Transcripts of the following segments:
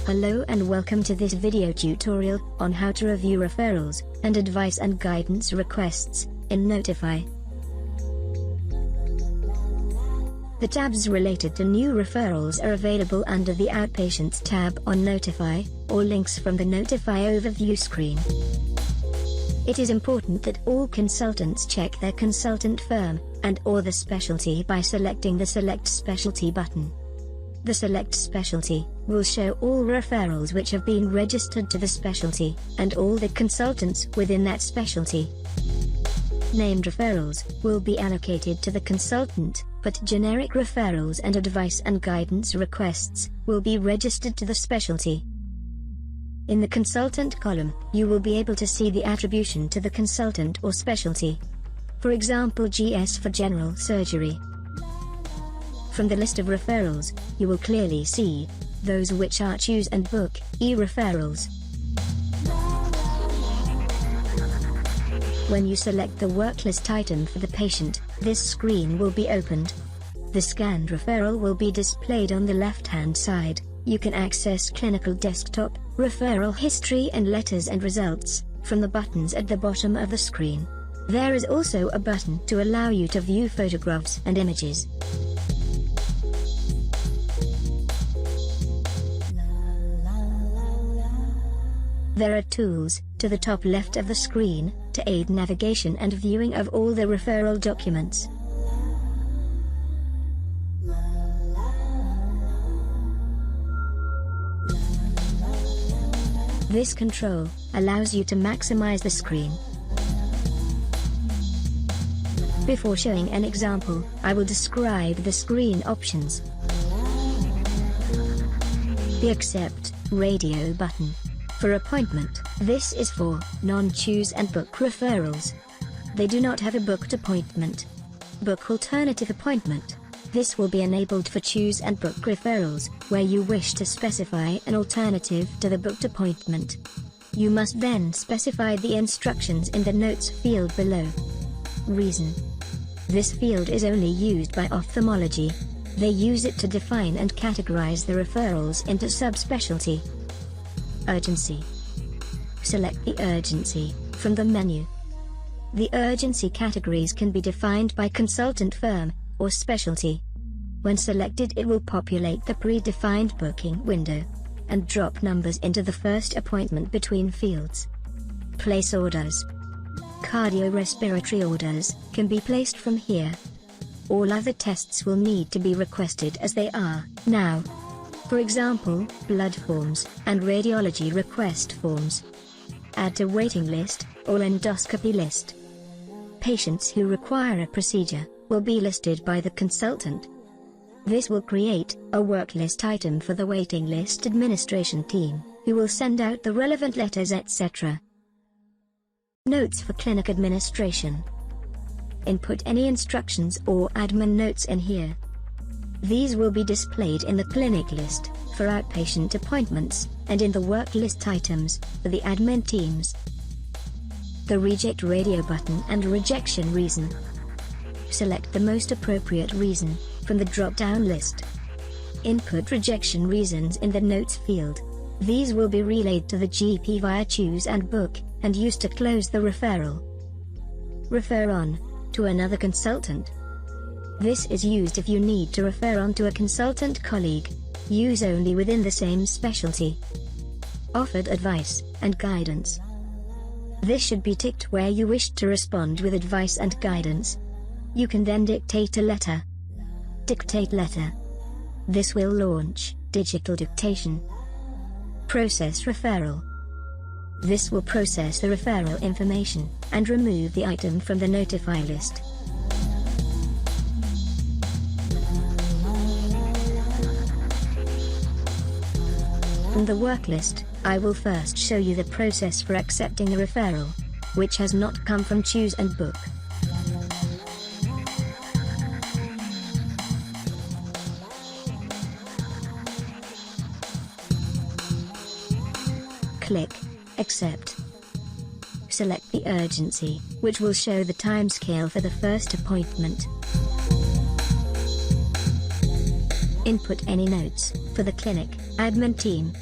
Hello and welcome to this video tutorial on how to review referrals and advice and guidance requests in Notify. The tabs related to new referrals are available under the Outpatients tab on Notify, or links from the Notify overview screen. It is important that all consultants check their consultant firm and/or the specialty by selecting the Select Specialty button. The Select Specialty will show all referrals which have been registered to the specialty, and all the consultants within that specialty. Named referrals will be allocated to the consultant, but generic referrals and advice and guidance requests will be registered to the specialty. In the consultant column, you will be able to see the attribution to the consultant or specialty. For example, GS for general surgery. From the list of referrals, you will clearly see those which are Choose and Book e-referrals. When you select the work list item for the patient, this screen will be opened. The scanned referral will be displayed on the left-hand side. You can access clinical desktop, referral history and letters and results from the buttons at the bottom of the screen. There is also a button to allow you to view photographs and images. There are tools to the top left of the screen to aid navigation and viewing of all the referral documents. This control allows you to maximize the screen. Before showing an example, I will describe the screen options. The Accept Radio button. For appointment, this is for non-choose and book referrals. They do not have a booked appointment. Book alternative appointment. This will be enabled for choose and book referrals, where you wish to specify an alternative to the booked appointment. You must then specify the instructions in the notes field below. Reason. This field is only used by ophthalmology. They use it to define and categorize the referrals into subspecialty. Urgency. Select the urgency from the menu. The urgency categories can be defined by consultant firm or specialty. When selected, it will populate the predefined booking window and drop numbers into the first appointment between fields. Place orders. Cardiorespiratory orders can be placed from here. All other tests will need to be requested as they are now. For example, blood forms and radiology request forms. Add to waiting list or endoscopy list. Patients who require a procedure will be listed by the consultant. This will create a work list item for the waiting list administration team, who will send out the relevant letters, etc. Notes for clinic administration. Input any instructions or admin notes in here. These will be displayed in the clinic list for outpatient appointments, and in the work list items for the admin teams. The Reject Radio button and Rejection Reason. Select the most appropriate reason from the drop-down list. Input rejection reasons in the notes field. These will be relayed to the GP via Choose and Book, and used to close the referral. Refer on to another consultant. This is used if you need to refer on to a consultant colleague. Use only within the same specialty. Offered advice and guidance. This should be ticked where you wish to respond with advice and guidance. You can then dictate a letter. Dictate letter. This will launch digital dictation. Process referral. This will process the referral information and remove the item from the Notify list. From the work list, I will first show you the process for accepting a referral, which has not come from Choose and Book. Click Accept. Select the urgency, which will show the timescale for the first appointment. Input any notes for the clinic admin team.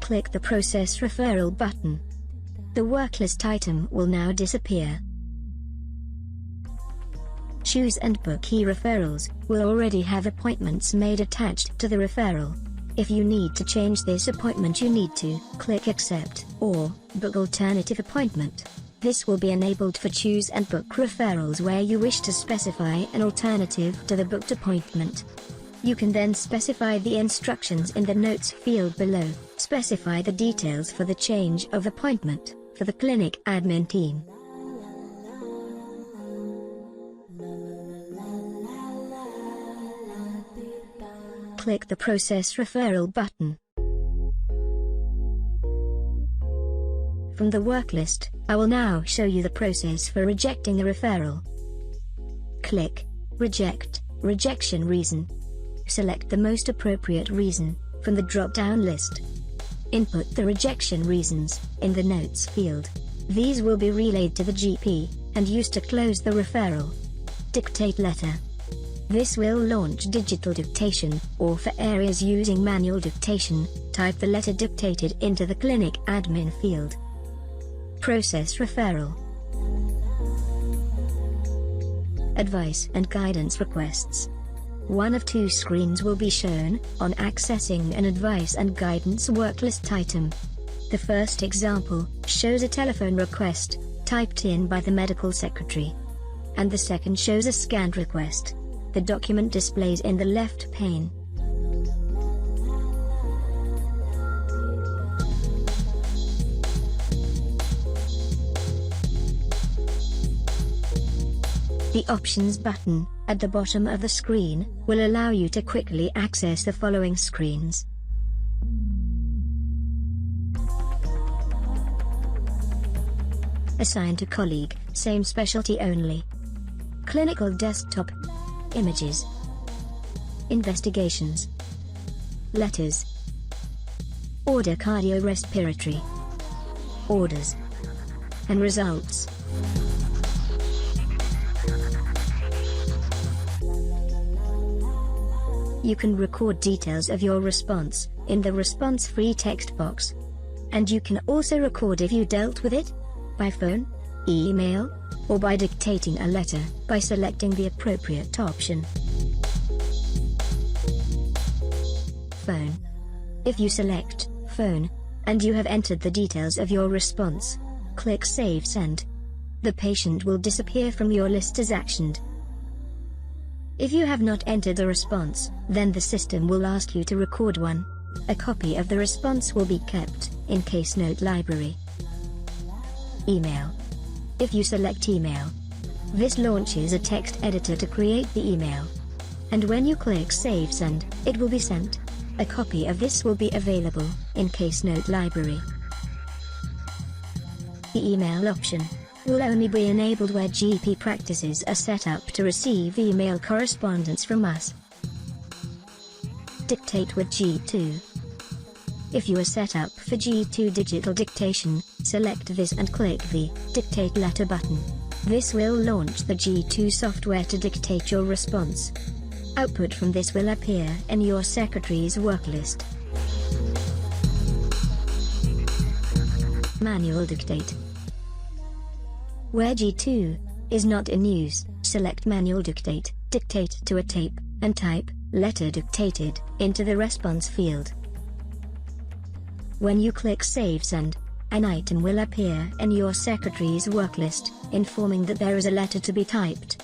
Click the Process Referral button. The worklist item will now disappear. Choose and book e-referrals will already have appointments made attached to the referral. If you need to change this appointment, you need to click Accept or Book Alternative Appointment. This will be enabled for Choose and Book referrals where you wish to specify an alternative to the booked appointment. You can then specify the instructions in the notes field below. Specify the details for the change of appointment for the clinic admin team. Click the Process Referral button. From the worklist, I will now show you the process for rejecting a referral. Click Reject, Rejection Reason. Select the most appropriate reason from the drop-down list. Input the rejection reasons in the notes field. These will be relayed to the GP and used to close the referral. Dictate letter. This will launch digital dictation, or for areas using manual dictation, type the letter dictated into the clinic admin field. Process referral. Advice and guidance requests. One of two screens will be shown on accessing an advice and guidance worklist item. The first example shows a telephone request typed in by the medical secretary, and the second shows a scanned request. The document displays in the left pane. The Options button at the bottom of the screen will allow you to quickly access the following screens. Assign to colleague, same specialty only. Clinical desktop. Images. Investigations. Letters. Order cardiorespiratory. Orders. And results. You can record details of your response in the response-free text box. And you can also record if you dealt with it by phone, email, or by dictating a letter by selecting the appropriate option. Phone. If you select phone and you have entered the details of your response, click Save Send. The patient will disappear from your list as actioned. If you have not entered a response, then the system will ask you to record one. A copy of the response will be kept in Case Note Library. Email. If you select email, this launches a text editor to create the email. And when you click Save Send, it will be sent. A copy of this will be available in Case Note Library. The email option will only be enabled where GP practices are set up to receive email correspondence from us. Dictate with G2. If you are set up for G2 digital dictation, select this and click the Dictate Letter button. This will launch the G2 software to dictate your response. Output from this will appear in your secretary's worklist. Manual dictate. Where G2 is not in use, select Manual Dictate, dictate to a tape, and type letter dictated into the response field. When you click Save Send, an item will appear in your secretary's worklist, informing that there is a letter to be typed.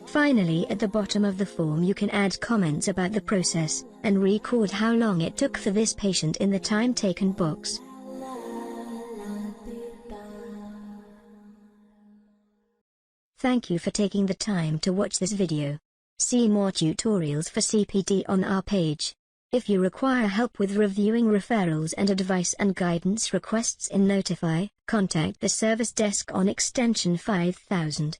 Finally, at the bottom of the form you can add comments about the process, and record how long it took for this patient in the time taken box. Thank you for taking the time to watch this video. See more tutorials for CPD on our page. If you require help with reviewing referrals and advice and guidance requests in Notify, contact the service desk on extension 5000.